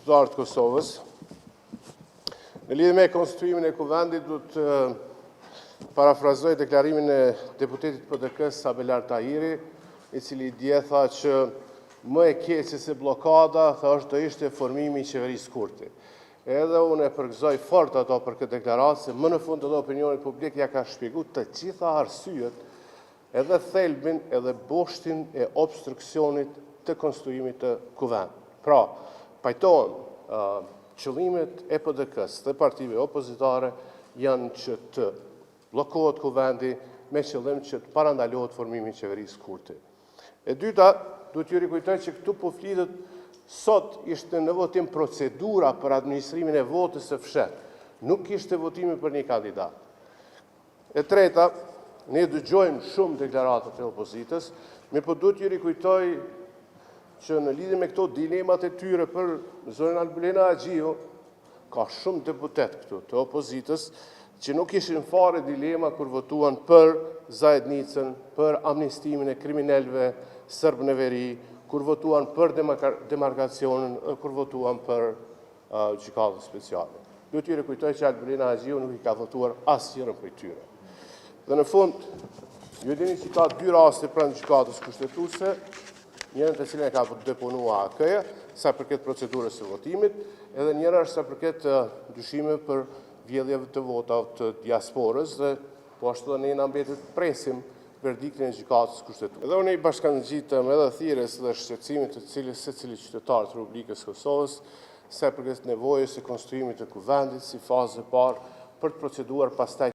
qytetarët Kosovës. Në lidhje me konstituimin e kuvendit, du të parafrazoj deklarimin e deputetit PDK-s Sabelar Tahiri, i cili dje tha që më e keqe se blokada, tha është do ishte formimi i qeverisë Kurti. Edhe unë e përgëzoj fort ato për këtë deklaratë, se më në fund edhe opinioni publik ja ka shpjegu të gjitha arsyet, edhe thelbin, edhe boshtin e obstruksionit të konstituimit të kuvend. Pra, pajtohen qëllimet e PDK-s dhe partive opozitare janë që të blokohet kuvendi me qëllim që të parandalohet formimi i qeverisë Kurti. E dyta, du t'ju rikujtoj që këtu po flitet sot ishte në votim procedura për administrimin e votës së fshetë, nuk ishte votimi për një kandidat. E treta, ne dëgjojmë shumë deklaratët e opozitës, po du t'ju rikujtoj që në lidhje me këto dilemat e tyre për zonën Albulena Agjiu, ka shumë deputet këtu të opozitës që nuk ishin fare dilema kur votuan për Zajednicën, për amnistimin e kriminalëve sërbë në veri, kur votuan për demarkacionin, kur votuan për gjykatën speciale. Du t'ju rikujtoj që Albulena Agjiu nuk i ka votuar asnjërin prej tyre. Dhe në fund, ju dini që ka dy raste pranë gjykatës kushtetuese, njërën të cilën e ka deponua AK-ja, sa përket procedurës së votimit, edhe njëra është sa përket dyshime për vjedhjeve të votave të diasporës, dhe po ashtu dhe ne na mbetet presim verdiktin e gjykatës kushtetuese. Edhe unë i bashkangjitëm edhe thirrjes dhe shqetësimit të cilës secili qytetar të Republikës Kosovës, sa përket nevojës së konstituimit të kuvendit si fazë e parë për të proceduar pastaj